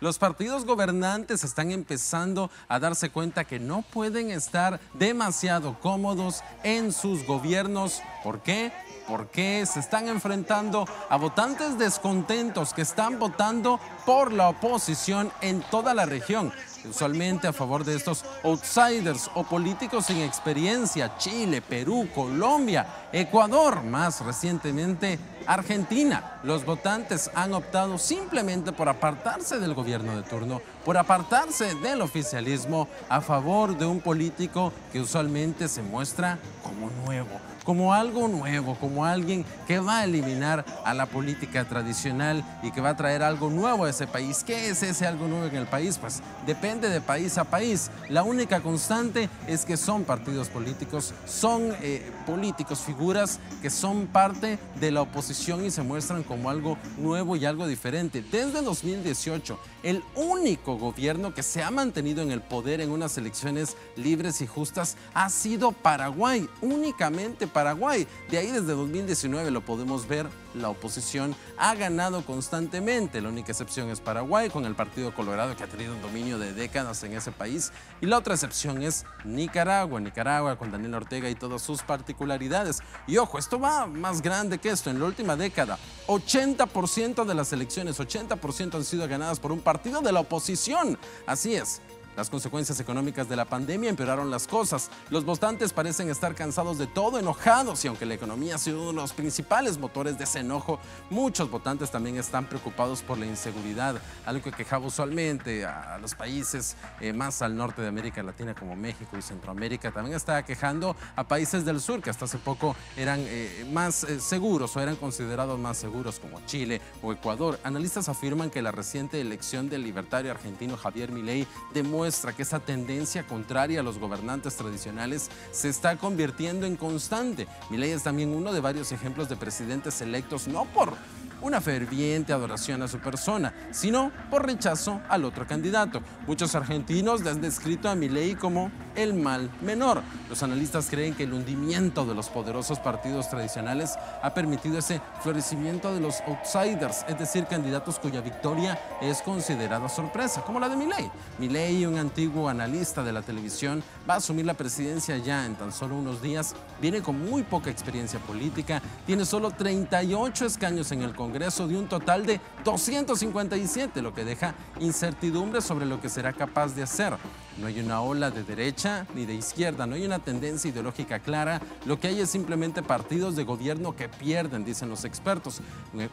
Los partidos gobernantes están empezando a darse cuenta que no pueden estar demasiado cómodos en sus gobiernos. ¿Por qué? Porque se están enfrentando a votantes descontentos que están votando por la oposición en toda la región, usualmente a favor de estos outsiders o políticos sin experiencia: Chile, Perú, Colombia, Ecuador, más recientemente Argentina. Los votantes han optado simplemente por apartarse del gobierno de turno, por apartarse del oficialismo, a favor de un político que usualmente se muestra como nuevo, como algo nuevo, como alguien que va a eliminar a la política tradicional y que va a traer algo nuevo a ese país. ¿Qué es ese algo nuevo en el país? Pues depende de país a país. La única constante es que son partidos políticos, son políticos, figuras que son parte de la oposición y se muestran como algo nuevo y algo diferente. Desde 2018, el único gobierno que se ha mantenido en el poder en unas elecciones libres y justas ha sido Paraguay, únicamente Paraguay. De ahí desde 2019 lo podemos ver, la oposición ha ganado constantemente. La única excepción es Paraguay, con el Partido Colorado, que ha tenido un dominio de décadas en ese país. Y la otra excepción es Nicaragua, con Daniel Ortega y todas sus particularidades. Y ojo, esto va más grande que esto. En la última década, 80% de las elecciones, 80% han sido ganadas por un partido de la oposición. Así es. Las consecuencias económicas de la pandemia empeoraron las cosas. Los votantes parecen estar cansados de todo, enojados, y aunque la economía ha sido uno de los principales motores de ese enojo, muchos votantes también están preocupados por la inseguridad, algo que quejaba usualmente a los países más al norte de América Latina, como México y Centroamérica. También está quejando a países del sur que hasta hace poco eran más seguros o eran considerados más seguros, como Chile o Ecuador. Analistas afirman que la reciente elección del libertario argentino Javier Milei demuestra que esa tendencia contraria a los gobernantes tradicionales se está convirtiendo en constante. Milei es también uno de varios ejemplos de presidentes electos no por una ferviente adoración a su persona, sino por rechazo al otro candidato. Muchos argentinos han descrito a Milei como el mal menor. Los analistas creen que el hundimiento de los poderosos partidos tradicionales ha permitido ese florecimiento de los outsiders, es decir, candidatos cuya victoria es considerada sorpresa, como la de Milei. Milei, un antiguo analista de la televisión, va a asumir la presidencia ya en tan solo unos días. Viene con muy poca experiencia política, tiene solo 38 escaños en el Congreso de un total de 257, lo que deja incertidumbre sobre lo que será capaz de hacer. No hay una ola de derecha ni de izquierda, no hay una tendencia ideológica clara. Lo que hay es simplemente partidos de gobierno que pierden, dicen los expertos.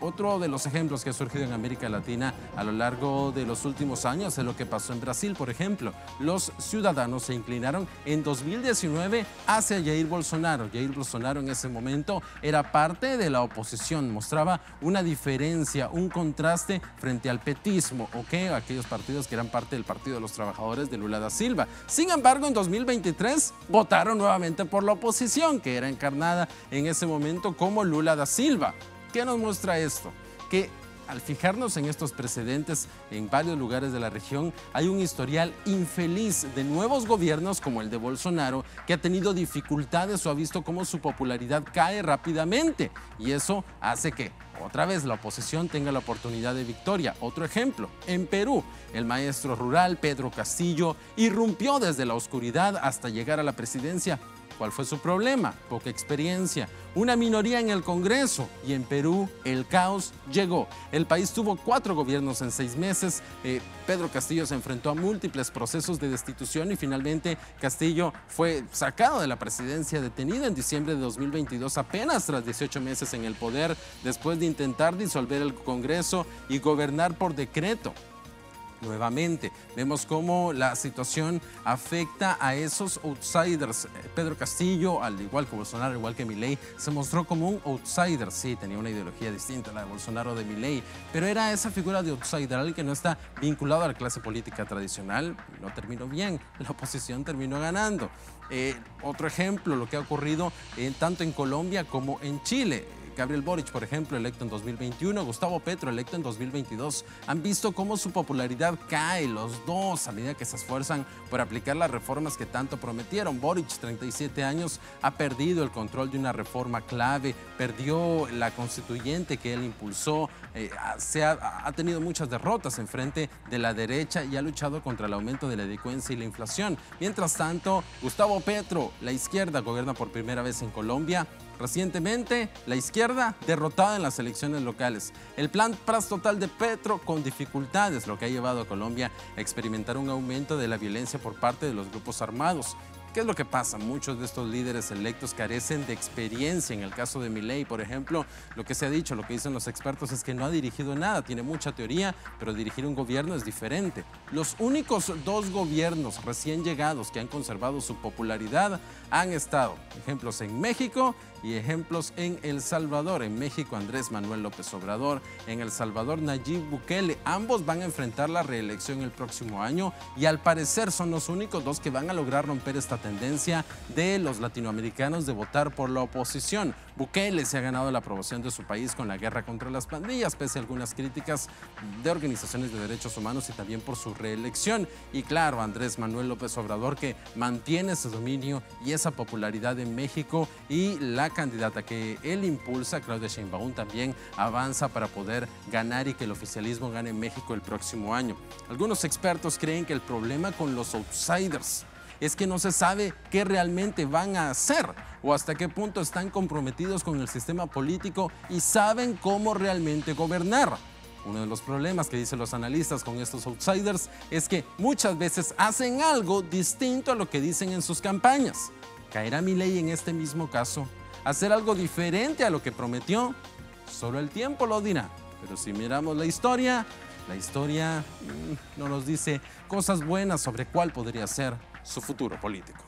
Otro de los ejemplos que ha surgido en América Latina a lo largo de los últimos años es lo que pasó en Brasil, por ejemplo. Los ciudadanos se inclinaron en 2019 hacia Jair Bolsonaro. Jair Bolsonaro en ese momento era parte de la oposición, mostraba una diferencia, un contraste frente al petismo, aquellos partidos que eran parte del Partido de los Trabajadores de Lula da Silva. Sin embargo, en 2023 votaron nuevamente por la oposición, que era encarnada en ese momento como Lula da Silva. ¿Qué nos muestra esto? Que al fijarnos en estos precedentes en varios lugares de la región, hay un historial infeliz de nuevos gobiernos como el de Bolsonaro, que ha tenido dificultades o ha visto cómo su popularidad cae rápidamente. Y eso hace que otra vez la oposición tenga la oportunidad de victoria. Otro ejemplo, en Perú, el maestro rural Pedro Castillo irrumpió desde la oscuridad hasta llegar a la presidencia. ¿Cuál fue su problema? Poca experiencia, una minoría en el Congreso, y en Perú el caos llegó. El país tuvo 4 gobiernos en 6 meses. Pedro Castillo se enfrentó a múltiples procesos de destitución y finalmente Castillo fue sacado de la presidencia, detenido en diciembre de 2022, apenas tras 18 meses en el poder, después de intentar disolver el Congreso y gobernar por decreto. Nuevamente, vemos cómo la situación afecta a esos outsiders. Pedro Castillo, al igual que Bolsonaro, al igual que Milei, se mostró como un outsider. Sí, tenía una ideología distinta a la de Bolsonaro, de Milei, pero era esa figura de outsider, alguien que no está vinculado a la clase política tradicional. No terminó bien, la oposición terminó ganando. Otro ejemplo, lo que ha ocurrido tanto en Colombia como en Chile. Gabriel Boric, por ejemplo, electo en 2021, Gustavo Petro, electo en 2022, han visto cómo su popularidad cae, los dos, a medida que se esfuerzan por aplicar las reformas que tanto prometieron. Boric, 37 años, ha perdido el control de una reforma clave, perdió la constituyente que él impulsó, ha tenido muchas derrotas en frente de la derecha y ha luchado contra el aumento de la delincuencia y la inflación. Mientras tanto, Gustavo Petro, la izquierda, gobierna por primera vez en Colombia. Recientemente, la izquierda derrotada en las elecciones locales. El plan Paz Total de Petro con dificultades, lo que ha llevado a Colombia a experimentar un aumento de la violencia por parte de los grupos armados. ¿Qué es lo que pasa? Muchos de estos líderes electos carecen de experiencia. En el caso de Milei, por ejemplo, lo que se ha dicho, lo que dicen los expertos es que no ha dirigido nada, tiene mucha teoría, pero dirigir un gobierno es diferente. Los únicos dos gobiernos recién llegados que han conservado su popularidad han estado ejemplos en México y ejemplos en El Salvador. En México, Andrés Manuel López Obrador; en El Salvador, Nayib Bukele. Ambos van a enfrentar la reelección el próximo año y al parecer son los únicos dos que van a lograr romper esta tendencia de los latinoamericanos de votar por la oposición. Bukele se ha ganado la aprobación de su país con la guerra contra las pandillas, pese a algunas críticas de organizaciones de derechos humanos y también por su reelección. Y claro, Andrés Manuel López Obrador, que mantiene ese dominio y esa popularidad en México, y la candidata que él impulsa, Claudia Sheinbaum, también avanza para poder ganar y que el oficialismo gane en México el próximo año. Algunos expertos creen que el problema con los outsiders es que no se sabe qué realmente van a hacer o hasta qué punto están comprometidos con el sistema político y saben cómo realmente gobernar. Uno de los problemas que dicen los analistas con estos outsiders es que muchas veces hacen algo distinto a lo que dicen en sus campañas. ¿Caerá Milei en este mismo caso? ¿Hacer algo diferente a lo que prometió? Solo el tiempo lo dirá. Pero si miramos la historia no nos dice cosas buenas sobre cuál podría ser su futuro político.